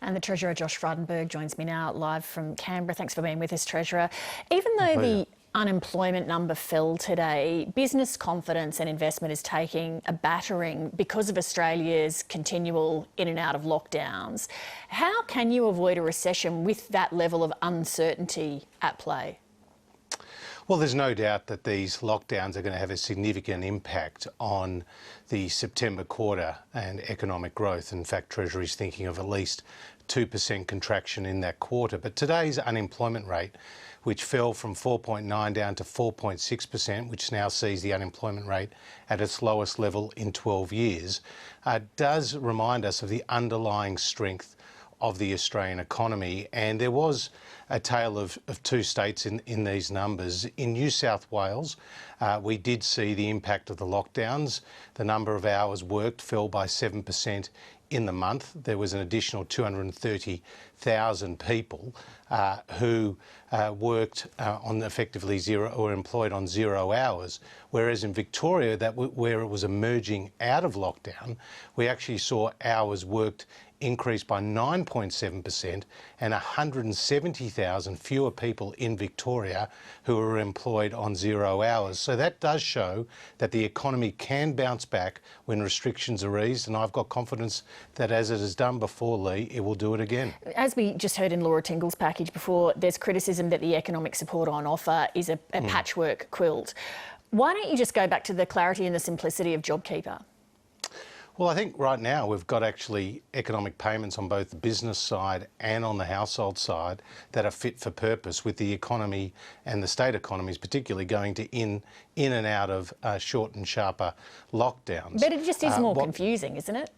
And the Treasurer, Josh Frydenberg, joins me now live from Canberra. Thanks for being with us, Treasurer. Even though the unemployment number fell today, business confidence and investment is taking a battering because of Australia's continual in and out of lockdowns. How can you avoid a recession with that level of uncertainty at play? Well, there's no doubt that these lockdowns are going to have a significant impact on the September quarter and economic growth. In fact, Treasury's thinking of at least 2% contraction in that quarter. But today's unemployment rate, which fell from 4.9 down to 4.6%, which now sees the unemployment rate at its lowest level in 12 years, does remind us of the underlying strength of the Australian economy. And there was a tale of two states in these numbers. In New South Wales, we did see the impact of the lockdowns. The number of hours worked fell by 7% in the month. There was an additional 230,000 people who worked on effectively zero or employed on 0 hours, whereas in Victoria, where it was emerging out of lockdown, we actually saw hours worked increased by 9.7% and 170,000 fewer people in Victoria who were employed on 0 hours. So that does show that the economy can bounce back when restrictions are eased, and I've got confidence that as it has done before, Leigh, it will do it again. As we just heard in Laura Tingle's package before, there's criticism that the economic support on offer is a patchwork quilt. Why don't you just go back to the clarity and the simplicity of JobKeeper? Well, I think right now we've got actually economic payments on both the business side and on the household side that are fit for purpose, with the economy and the state economies particularly going to in and out of short and sharper lockdowns. But it just is more confusing, isn't it?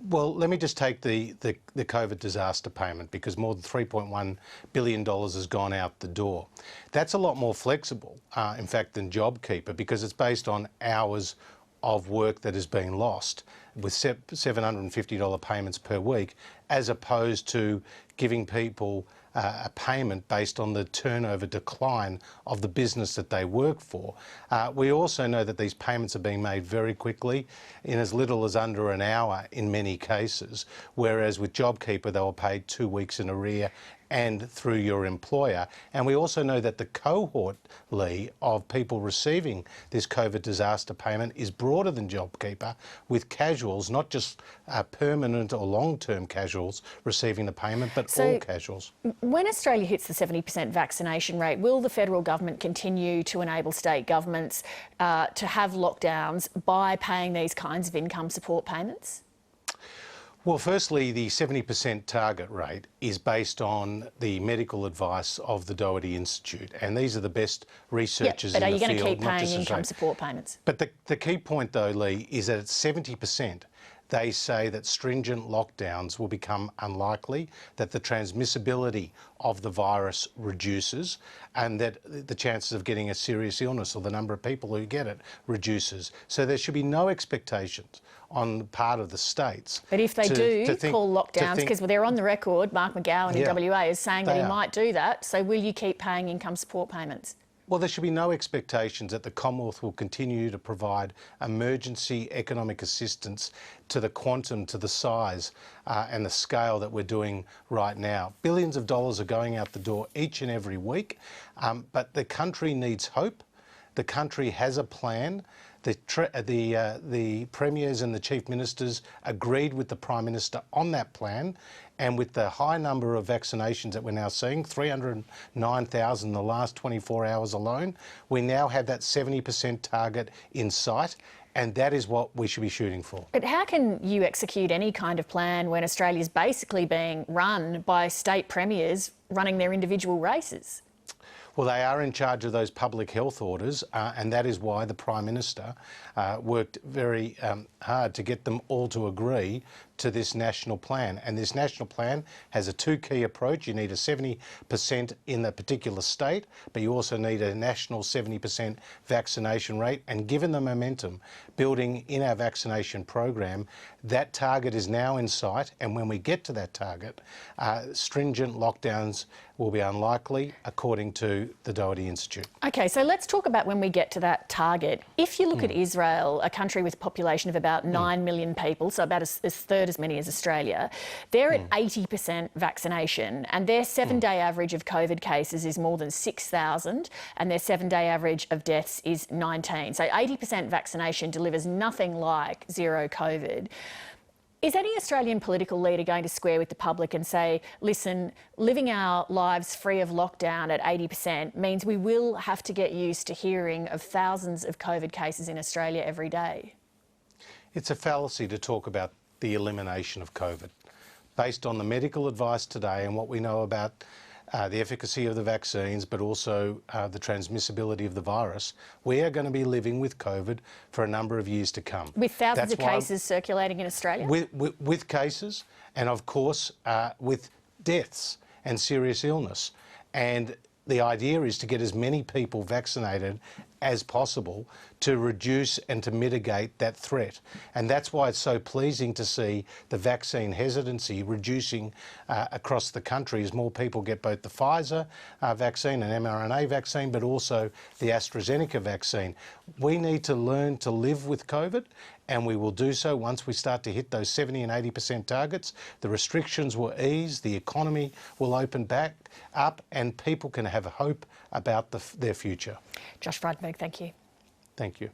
Well, let me just take the COVID disaster payment, because more than $3.1 billion has gone out the door. That's a lot more flexible, in fact, than JobKeeper, because it's based on hours of work that has been lost, with $750 payments per week, as opposed to giving people a payment based on the turnover decline of the business that they work for. We also know that these payments are being made very quickly, in as little as under an hour in many cases, whereas with JobKeeper they were paid 2 weeks in arrear and through your employer. And we also know that the cohort, Leigh, of people receiving this COVID disaster payment is broader than JobKeeper, with casuals, not just permanent or long-term casuals receiving the payment, but all casuals. When Australia hits the 70% vaccination rate, will the federal government continue to enable state governments to have lockdowns by paying these kinds of income support payments? Well, firstly, the 70% target rate is based on the medical advice of the Doherty Institute, and these are the best researchers in the field. But are you going to keep paying income support payments? But the key point, though, Leigh, is that at 70%, they say that stringent lockdowns will become unlikely, that the transmissibility of the virus reduces, and that the chances of getting a serious illness, or the number of people who get it, reduces. So there should be no expectations on the part of the states. But if they do call lockdowns, because they're on the record, Mark McGowan in WA is saying that he might do that, so will you keep paying income support payments? Well, there should be no expectations that the Commonwealth will continue to provide emergency economic assistance to the quantum, to the size and the scale that we're doing right now. Billions of dollars are going out the door each and every week, but the country needs hope. The country has a plan. The premiers and the chief ministers agreed with the Prime Minister on that plan, and with the high number of vaccinations that we're now seeing, 309,000 in the last 24 hours alone, we now have that 70% target in sight, and that is what we should be shooting for. But how can you execute any kind of plan when Australia's basically being run by state premiers running their individual races? Well, they are in charge of those public health orders, and that is why the Prime Minister worked very hard to get them all to agree to this national plan. And this national plan has a two-key approach. You need a 70% in the particular state, but you also need a national 70% vaccination rate. And given the momentum building in our vaccination program, that target is now in sight. And when we get to that target, stringent lockdowns will be unlikely, according to the Doherty Institute. Okay, so let's talk about when we get to that target. If you look at Israel, a country with a population of about 9 million people, so about a third third as many as Australia. They're at 80% vaccination, and their 7-day average of COVID cases is more than 6,000, and their 7-day average of deaths is 19. So 80% vaccination delivers nothing like zero COVID. Is any Australian political leader going to square with the public and say, listen, living our lives free of lockdown at 80% means we will have to get used to hearing of thousands of COVID cases in Australia every day? It's a fallacy to talk about the elimination of COVID. Based on the medical advice today and what we know about the efficacy of the vaccines, but also the transmissibility of the virus, we are going to be living with COVID for a number of years to come. With thousands of cases circulating in Australia? With cases, and of course with deaths and serious illness. And the idea is to get as many people vaccinated as possible to reduce and to mitigate that threat. And that's why it's so pleasing to see the vaccine hesitancy reducing across the country as more people get both the Pfizer vaccine and mRNA vaccine, but also the AstraZeneca vaccine. We need to learn to live with COVID, and we will do so once we start to hit those 70 and 80% targets. The restrictions will ease, the economy will open back up, and people can have hope about their future. Josh Frydenberg, thank you. Thank you.